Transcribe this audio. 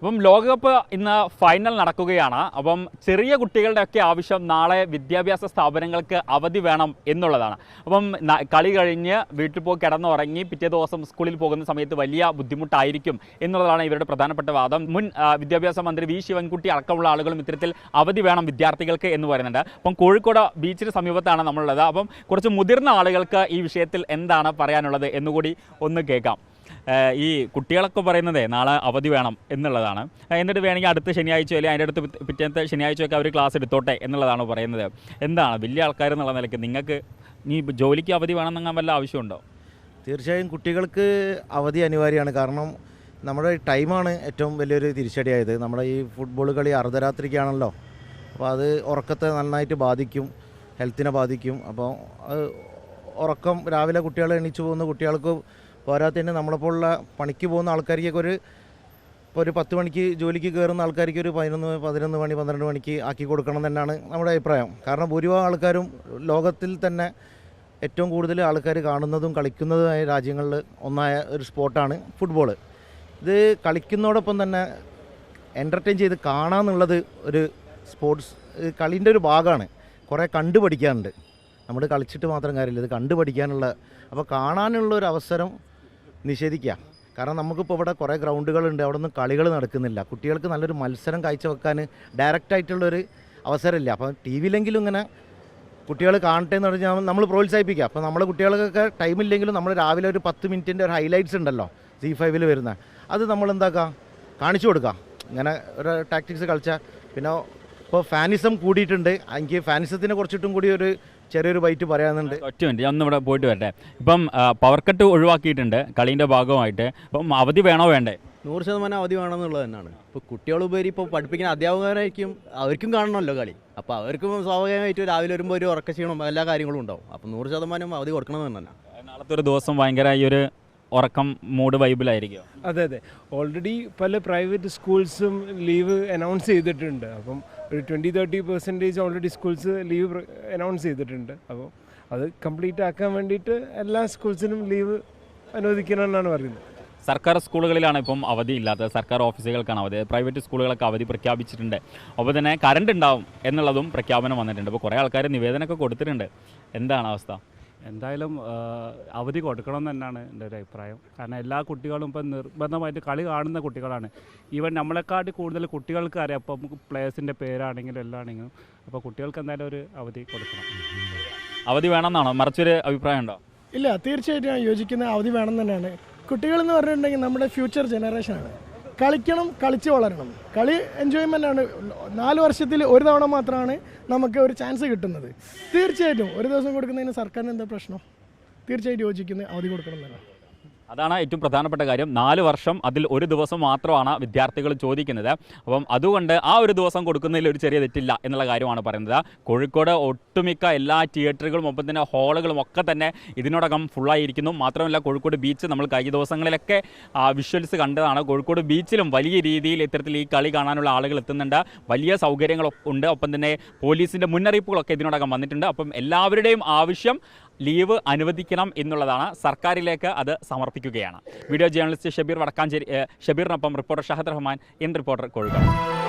അപ്പം ലോകകപ്പ് ഇന്ന് ഫൈനൽ നടക്കുകയാണ്. അപ്പം ചെറിയ കുട്ടികളുടെയൊക്കെ ആവശ്യം നാളെ വിദ്യാഭ്യാസ സ്ഥാപനങ്ങൾക്ക് അവധി വേണം എന്നുള്ളതാണ്. അപ്പം കളി കഴിഞ്ഞ് വീട്ടിൽ പോയി കിടന്നുറങ്ങി പിറ്റേ ദിവസം സ്കൂളിൽ പോകുന്ന സമയത്ത് വലിയ ബുദ്ധിമുട്ടായിരിക്കും എന്നുള്ളതാണ് ഇവരുടെ പ്രധാനപ്പെട്ട വാദം. മുൻ വിദ്യാഭ്യാസ മന്ത്രി വി ശിവൻകുട്ടി അടക്കമുള്ള ആളുകളും ഇത്തരത്തിൽ അവധി വേണം വിദ്യാർത്ഥികൾക്ക് എന്ന് പറയുന്നുണ്ട്. അപ്പം കോഴിക്കോട് ബീച്ചിന് സമീപത്താണ് നമ്മളുള്ളത്. അപ്പം കുറച്ച് മുതിർന്ന ആളുകൾക്ക് ഈ വിഷയത്തിൽ എന്താണ് പറയാനുള്ളത് എന്നുകൂടി ഒന്ന് കേൾക്കാം. ഈ കുട്ടികളൊക്കെ പറയുന്നത് നാളെ അവധി വേണം എന്നുള്ളതാണ്. എന്നിട്ട് വേണമെങ്കിൽ അടുത്ത ശനിയാഴ്ച അല്ലെങ്കിൽ അതിൻ്റെ അടുത്ത് പിറ്റേത്തെ ശനിയാഴ്ചയൊക്കെ അവർ ക്ലാസ് എടുത്തോട്ടെ എന്നുള്ളതാണ് പറയുന്നത്. എന്താണ് വലിയ ആൾക്കാർ എന്നുള്ള നിലയ്ക്ക് നിങ്ങൾക്ക് ഈ ജോലിക്ക് അവധി വേണമെന്നെങ്കിൽ വല്ല ആവശ്യമുണ്ടോ? തീർച്ചയായും കുട്ടികൾക്ക് അവധി അനിവാര്യമാണ്. കാരണം നമ്മുടെ ടൈമാണ് ഏറ്റവും വലിയൊരു തിരിച്ചടിയായത്. നമ്മുടെ ഈ ഫുട്ബോൾ കളി അർദ്ധരാത്രിക്കാണല്ലോ. അപ്പോൾ അത് ഉറക്കത്തെ നന്നായിട്ട് ബാധിക്കും, ഹെൽത്തിനെ ബാധിക്കും. അപ്പോൾ അത് ഉറക്കം രാവിലെ കുട്ടികൾ എണീച്ചു പോകുന്ന കുട്ടികൾക്ക് പോരാത്തതിന് നമ്മളെപ്പോലുള്ള പണിക്ക് പോകുന്ന ആൾക്കാർക്കൊക്കെ ഒരു 10 മണിക്ക് ജോലിക്ക് കയറുന്ന ആൾക്കാർക്ക് ഒരു 11 മണി 12 മണിക്ക് ആക്കി കൊടുക്കണം തന്നെയാണ് നമ്മുടെ അഭിപ്രായം. കാരണം ഭൂരിഭാഗം ആൾക്കാരും ലോകത്തിൽ തന്നെ ഏറ്റവും കൂടുതൽ ആൾക്കാർ കാണുന്നതും കളിക്കുന്നതുമായ രാജ്യങ്ങളിൽ ഒന്നായ ഒരു സ്പോർട്ടാണ് ഫുട്ബോൾ. ഇത് കളിക്കുന്നതോടൊപ്പം തന്നെ എൻ്റർടൈൻ ചെയ്ത് കാണാമെന്നുള്ളത് ഒരു സ്പോർട്സ് കളീൻ്റെ ഒരു ഭാഗമാണ്. കുറേ കണ്ടുപഠിക്കാനുണ്ട്. നമ്മൾ കളിച്ചിട്ട് മാത്രം കാര്യമില്ല, ഇത് കണ്ടുപഠിക്കാനുള്ള. അപ്പോൾ കാണാനുള്ള ഒരു അവസരം നിഷേധിക്കുക. കാരണം നമുക്കിപ്പോൾ ഇവിടെ കുറേ ഗ്രൗണ്ടുകളുണ്ട്, അവിടെ ഒന്നും കളികൾ നടക്കുന്നില്ല. കുട്ടികൾക്ക് നല്ലൊരു മത്സരം കാഴ്ചവെക്കാൻ ഡയറക്റ്റായിട്ടുള്ളൊരു അവസരമില്ല. അപ്പോൾ ടി വിയിലെങ്കിലും ഇങ്ങനെ കുട്ടികൾ കാണട്ടെ എന്ന് പറഞ്ഞാൽ നമ്മൾ പ്രോത്സാഹിപ്പിക്കുക. അപ്പോൾ നമ്മുടെ കുട്ടികൾക്കൊക്കെ ടൈമില്ലെങ്കിലും നമ്മൾ രാവിലെ ഒരു 10 മിനിറ്റിൻ്റെ ഒരു ഹൈലൈറ്റ്സ് ഉണ്ടല്ലോ Z5 വരുന്ന, അത് നമ്മൾ എന്താക്കുക കാണിച്ചു കൊടുക്കുക. ഇങ്ങനെ ഒരു ടാക്ടിക്സ് കളിച്ചാൽ. പിന്നെ ഇപ്പോൾ ഫാനിസം കൂടിയിട്ടുണ്ട്. എനിക്ക് ഫാനിസത്തിനെ കുറിച്ചിട്ടും കൂടി ഒരു ചെറിയൊരു ബൈറ്റ് പറയാനുണ്ട്. ഒറ്റ മിനിറ്റ്, ഞാൻ ഇവിടെ പോയിട്ട് വരട്ടെ. ഇപ്പം പവർ കട്ട് ഒഴിവാക്കിയിട്ടുണ്ട് കളീൻ്റെ ഭാഗമായിട്ട്. അപ്പം അവധി വേണോ വേണ്ടേ? 100% അവധി വേണമെന്നുള്ളത് തന്നെയാണ്. ഇപ്പോൾ കുട്ടികളുപരി ഇപ്പോൾ പഠിപ്പിക്കുന്ന അധ്യാപകരായിരിക്കും, അവർക്കും കാണണമല്ലോ കളി. അപ്പോൾ അവർക്കും സ്വാഭാവികമായിട്ട് രാവിലെ വരുമ്പോൾ ഒരു ഉറക്കക്ഷീണം എല്ലാ കാര്യങ്ങളും ഉണ്ടാവും. അപ്പോൾ 100% അവധി കൊടുക്കണമെന്ന് തന്നെ. നാളത്തെ ഒരു ദിവസം ഭയങ്കര ഈ ഒരു ഉറക്കം മൂഡ് വൈബിലായിരിക്കും. അതെ, ഓൾറെഡി പല പ്രൈവറ്റ് സ്കൂൾസും ലീവ് അനൗൺസ് ചെയ്തിട്ടുണ്ട്. അപ്പം ഒരു 20-30% ഓൾറെഡി സ്കൂൾസ് ലീവ് അനൗൺസ് ചെയ്തിട്ടുണ്ട്. അപ്പോൾ അത് കംപ്ലീറ്റ് ആക്കാൻ വേണ്ടിയിട്ട് എല്ലാ സ്കൂൾസിനും ലീവ് അനുവദിക്കണമെന്നാണ് പറയുന്നത്. സർക്കാർ സ്കൂളുകളിലാണ് ഇപ്പം അവധി ഇല്ലാത്തത്, സർക്കാർ ഓഫീസുകൾക്കാണ് അവധി. പ്രൈവറ്റ് സ്കൂളുകളൊക്കെ അവധി പ്രഖ്യാപിച്ചിട്ടുണ്ട്. അപ്പോൾ തന്നെ കറണ്ട് ഉണ്ടാവും എന്നുള്ളതും പ്രഖ്യാപനം വന്നിട്ടുണ്ട്. അപ്പോൾ കുറേ ആൾക്കാർ നിവേദനമൊക്കെ കൊടുത്തിട്ടുണ്ട്. എന്താണ് അവസ്ഥ? എന്തായാലും അവധി കൊടുക്കണം എന്ന് തന്നെയാണ് എൻ്റെ ഒരു അഭിപ്രായം. കാരണം എല്ലാ കുട്ടികളും ഇപ്പം നിർബന്ധമായിട്ട് കളി കാണുന്ന കുട്ടികളാണ്. ഈവൻ നമ്മളെക്കാട്ടി കൂടുതൽ കുട്ടികൾക്ക് അറിയാം. അപ്പോൾ നമുക്ക് പ്ലേയേഴ്സിൻ്റെ പേരാണെങ്കിലും എല്ലാം ആണെങ്കിലും. അപ്പോൾ കുട്ടികൾക്ക് എന്തായാലും ഒരു അവധി കൊടുക്കണം. അവധി വേണമെന്നാണോ? മറിച്ചൊരു അഭിപ്രായം ഉണ്ടോ? ഇല്ല, തീർച്ചയായിട്ടും ഞാൻ യോജിക്കുന്ന അവധി വേണം തന്നെയാണ്. കുട്ടികളെന്ന് പറഞ്ഞിട്ടുണ്ടെങ്കിൽ നമ്മുടെ ഫ്യൂച്ചർ ജനറേഷനാണ്. കളിക്കണം, കളിച്ച് വളരണം. കളി എൻജോയ്മെൻ്റ് ആണ്. 4 വർഷത്തിൽ ഒരു തവണ മാത്രമാണ് നമുക്ക് ഒരു ചാൻസ് കിട്ടുന്നത്. തീർച്ചയായിട്ടും ഒരു ദിവസം കൊടുക്കുന്നതിന് സർക്കാരിന് എന്താ പ്രശ്നം? തീർച്ചയായിട്ടും യോജിക്കുന്നത് അവധി കൊടുക്കണം തന്നെ. അതാണ് ഏറ്റവും പ്രധാനപ്പെട്ട കാര്യം. 4 വർഷം അതിൽ ഒരു ദിവസം മാത്രമാണ് വിദ്യാർത്ഥികൾ ചോദിക്കുന്നത്. അപ്പം അതുകൊണ്ട് ആ ഒരു ദിവസം കൊടുക്കുന്നതിൽ ഒരു ചെറിയ തെറ്റില്ല എന്നുള്ള കാര്യമാണ് പറയുന്നത്. കോഴിക്കോട് ഒട്ടുമിക്ക എല്ലാ തിയേറ്ററുകളും ഒപ്പം തന്നെ ഹാളുകളും ഒക്കെ തന്നെ ഇതിനോടകം ഫുള്ളായിരിക്കുന്നു. മാത്രമല്ല കോഴിക്കോട് ബീച്ച് നമ്മൾ കഴിഞ്ഞ ദിവസങ്ങളിലൊക്കെ വിഷ്വൽസ് കണ്ടതാണ്. കോഴിക്കോട് ബീച്ചിലും വലിയ രീതിയിൽ ഇത്തരത്തിൽ ഈ കളി കാണാനുള്ള ആളുകൾ എത്തുന്നുണ്ട്. വലിയ സൗകര്യങ്ങളൊക്കെ ഉണ്ട്. ഒപ്പം തന്നെ പോലീസിൻ്റെ മുന്നറിയിപ്പുകളൊക്കെ ഇതിനോടകം വന്നിട്ടുണ്ട്. അപ്പം എല്ലാവരുടെയും ആവശ്യം ലീവ് അനുവദിക്കണം എന്നുള്ളതാണ്. സർക്കാരിലേക്ക് അത് സമർപ്പിക്കുകയാണ്. വീഡിയോ ജേർണലിസ്റ്റ് ഷബീർ വടക്കാഞ്ചേരി, ഷബീറിനൊപ്പം റിപ്പോർട്ടർ ഷഹദ് റഹ്മാൻ, റിപ്പോർട്ടർ കോഴിക്കോട്.